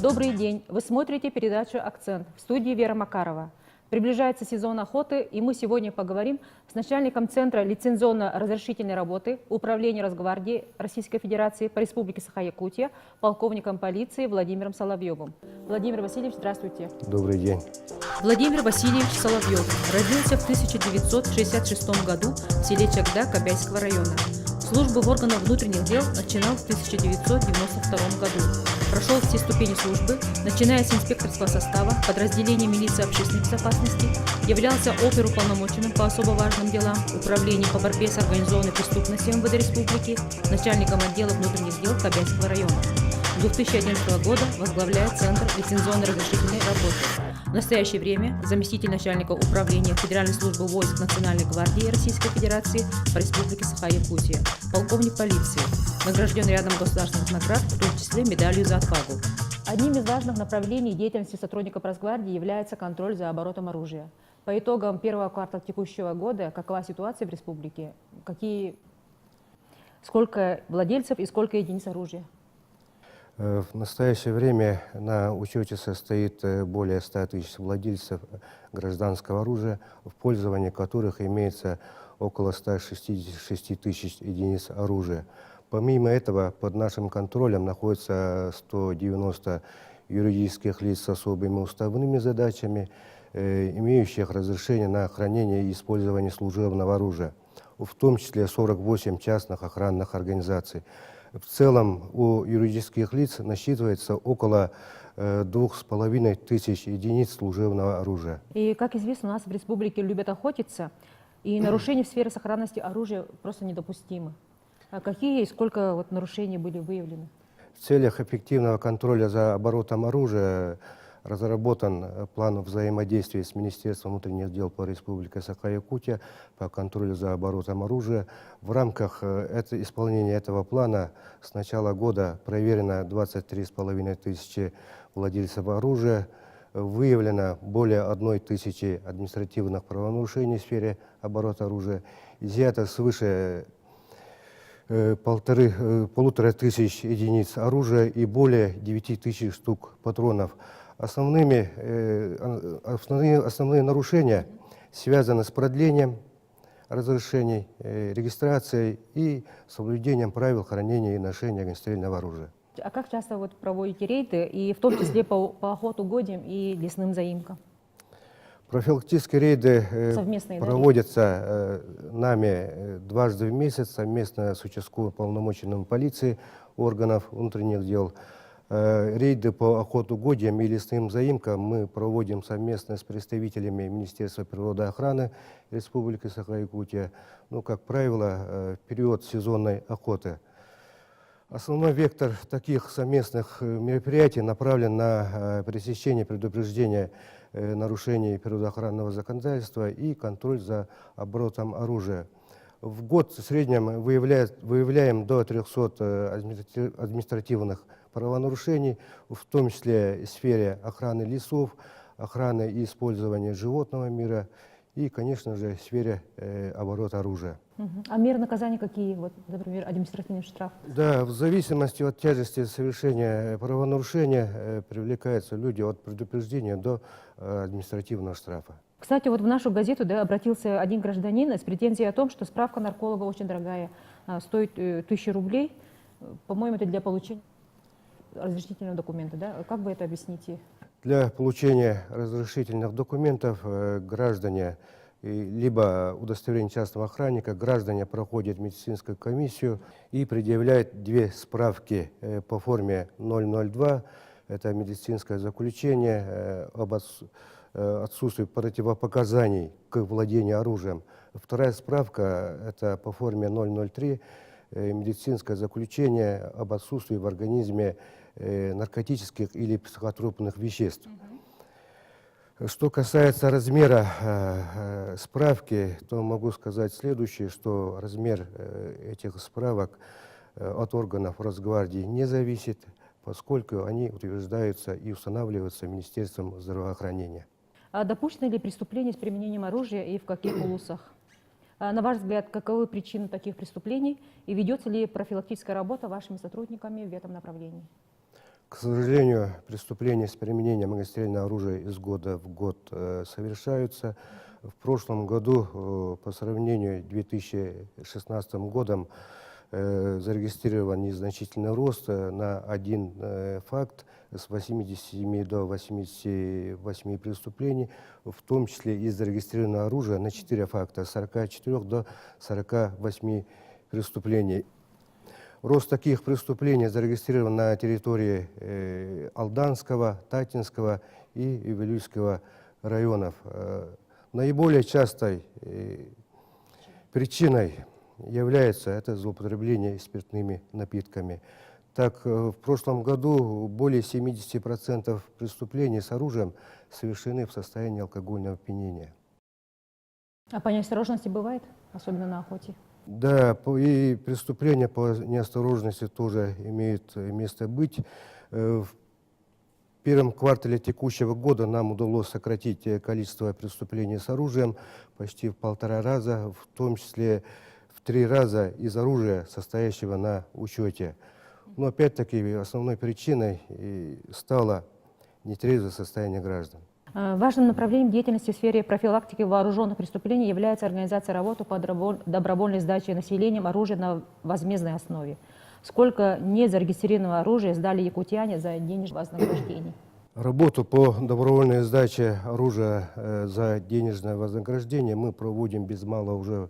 Добрый день! Вы смотрите передачу «Акцент» в студии Вера Макарова. Приближается сезон охоты, и мы сегодня поговорим с начальником Центра лицензионно-разрешительной работы Управления Росгвардии Российской Федерации по Республике Саха-Якутия, полковником полиции Владимиром Соловьевым. Владимир Васильевич, здравствуйте. Добрый день. Владимир Васильевич Соловьев родился в 1966 году в селе Чагда Кобяйского района. Службу в органах внутренних дел начинал в 1992 году. Прошел все ступени службы, начиная с инспекторского состава, подразделения милиции общественной безопасности, являлся оперуполномоченным по особо важным делам, управлением по борьбе с организованной преступностью МВД Республики, начальником отдела внутренних дел Кобяйского района. С 2011 года возглавляет Центр лицензионно-разрешительной работы. В настоящее время заместитель начальника управления Федеральной службы войск Национальной гвардии Российской Федерации по Республике Саха-Якутия, полковник полиции, награжден рядом государственных наград, в том числе медалью за отвагу. Одним из важных направлений деятельности сотрудников Росгвардии является контроль за оборотом оружия. По итогам первого квартала текущего года, какова ситуация в республике? Сколько владельцев и сколько единиц оружия? В настоящее время на учете состоит более 100 тысяч владельцев гражданского оружия, в пользовании которых имеется около 166 тысяч единиц оружия. Помимо этого, под нашим контролем находится 190 юридических лиц с особыми уставными задачами, имеющих разрешение на хранение и использование служебного оружия, в том числе 48 частных охранных организаций. В целом у юридических лиц насчитывается около 2500 единиц служебного оружия. И, как известно, у нас в республике любят охотиться, и нарушения в сфере сохранности оружия просто недопустимы. А какие и сколько нарушений были выявлены? В целях эффективного контроля за оборотом оружия разработан план взаимодействия с Министерством внутренних дел по Республике Саха-Якутия по контролю за оборотом оружия. В рамках исполнения этого плана с начала года проверено 23,5 тысячи владельцев оружия, выявлено более 1000 административных правонарушений в сфере оборота оружия, изъято свыше 1500 единиц оружия и более 9000 штук патронов. Основные нарушения связаны с продлением разрешений, регистрацией и соблюдением правил хранения и ношения огнестрельного оружия. А как часто проводите рейды, и в том числе по охотугодьям и лесным заимкам? Профилактические рейды проводятся нами дважды в месяц совместно с участковым уполномоченным полиции органов внутренних дел. Рейды по охотугодьям и лесным заимкам мы проводим совместно с представителями Министерства природоохраны Республики Саха-Якутия, как правило, в период сезонной охоты. Основной вектор таких совместных мероприятий направлен на пресечение, предупреждение нарушений природоохранного законодательства и контроль за оборотом оружия. В год в среднем выявляем до 300 административных правонарушений, в том числе в сфере охраны лесов, охраны и использования животного мира и, конечно же, в сфере оборота оружия. А меры наказания какие? Например, административный штраф? Да, в зависимости от тяжести совершения правонарушения привлекаются люди от предупреждения до административного штрафа. Кстати, в нашу газету обратился один гражданин с претензией о том, что справка нарколога очень дорогая, стоит 1000 рублей. По-моему, это для получения разрешительного документа. Да? Как вы это объясните? Для получения разрешительных документов граждане, либо удостоверение частного охранника, граждане проходят медицинскую комиссию и предъявляют две справки по форме 002. Это медицинское заключение об отсутствии противопоказаний к владению оружием. Вторая справка – это по форме 003, медицинское заключение об отсутствии в организме наркотических или психотропных веществ. Что касается размера справки, то могу сказать следующее, что размер этих справок от органов Росгвардии не зависит, поскольку они утверждаются и устанавливаются Министерством здравоохранения. А допущены ли преступления с применением оружия и в каких улусах? На ваш взгляд, каковы причины таких преступлений и ведется ли профилактическая работа вашими сотрудниками в этом направлении? К сожалению, преступления с применением огнестрельного оружия из года в год совершаются. В прошлом году, по сравнению с 2016 годом, зарегистрирован незначительный рост на один факт с 87 до 88 преступлений, в том числе и зарегистрированного оружия на 4 факта, с 44 до 48 преступлений. Рост таких преступлений зарегистрирован на территории Алданского, Татинского и Вилюйского районов. Наиболее частой причиной является это злоупотребление спиртными напитками. Так, в прошлом году более 70% преступлений с оружием совершены в состоянии алкогольного опьянения. А по неосторожности бывает, особенно на охоте? Да, и преступления по неосторожности тоже имеют место быть. В первом квартале текущего года нам удалось сократить количество преступлений с оружием почти в 1,5 раза, в том числе в 3 раза из оружия, состоящего на учете. Но опять-таки основной причиной стало нетрезвое состояние граждан. Важным направлением деятельности в сфере профилактики вооруженных преступлений является организация работы по добровольной сдаче населением оружия на возмездной основе. Сколько незарегистрированного оружия сдали якутяне за денежное вознаграждение? Работу по добровольной сдаче оружия за денежное вознаграждение мы проводим без малого уже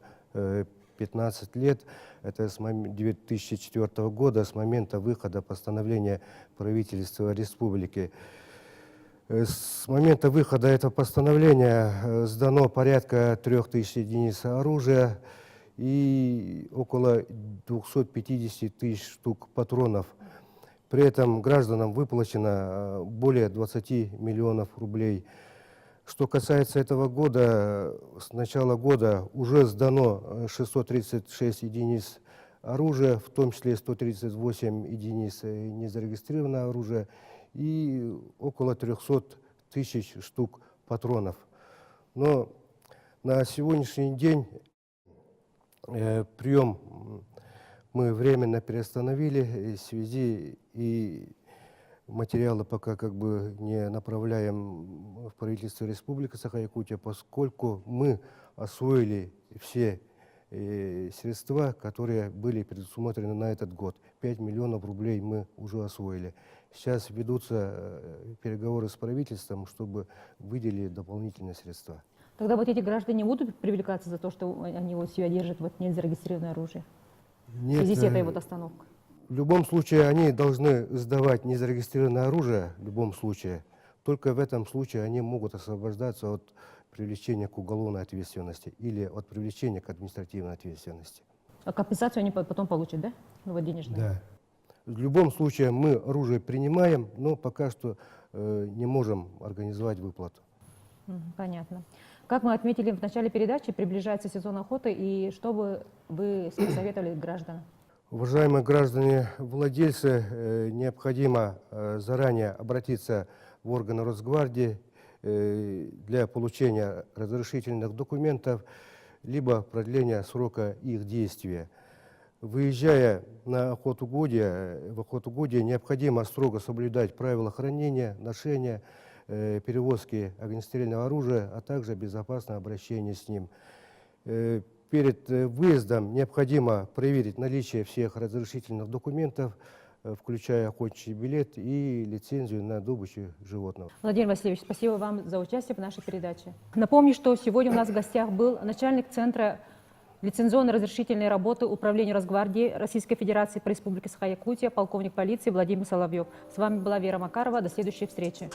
15 лет. Это с 2004 года, с момента выхода постановления правительства республики. С момента выхода этого постановления сдано порядка 3000 единиц оружия и около 250 тысяч штук патронов. При этом гражданам выплачено более 20 миллионов рублей. Что касается этого года, с начала года уже сдано 636 единиц оружия, в том числе 138 единиц незарегистрированного оружия и около 300 тысяч штук патронов. Но на сегодняшний день прием мы временно приостановили в связи и материалы пока не направляем в правительство Республики Саха-Якутия, поскольку мы освоили все средства, которые были предусмотрены на этот год. 5 миллионов рублей мы уже освоили. Сейчас ведутся переговоры с правительством, чтобы выделили дополнительные средства. Тогда вот эти граждане будут привлекаться за то, что они вот себя держат незарегистрированное оружие? Нет, в связи с этой вот остановкой? В любом случае они должны сдавать незарегистрированное оружие, в любом случае. Только в этом случае они могут освобождаться от привлечения к уголовной ответственности или от привлечения к административной ответственности. А компенсацию они потом получат, да? Вот денежную? Да. В любом случае мы оружие принимаем, но пока что не можем организовать выплату. Понятно. Как мы отметили в начале передачи, приближается сезон охоты, и что бы вы посоветовали гражданам? Уважаемые граждане, владельцы, необходимо заранее обратиться в органы Росгвардии для получения разрешительных документов, либо продления срока их действия. Выезжая на охотугодие, в охотугодие необходимо строго соблюдать правила хранения, ношения, перевозки огнестрельного оружия, а также безопасное обращение с ним. Перед выездом необходимо проверить наличие всех разрешительных документов, включая охотничий билет и лицензию на добычу животного. Владимир Васильевич, спасибо вам за участие в нашей передаче. Напомню, что сегодня у нас в гостях был начальник Центра лицензионно-разрешительной работы Управления Росгвардии Российской Федерации по Республике Саха-Якутия, полковник полиции Владимир Соловьев. С вами была Вера Макарова. До следующей встречи.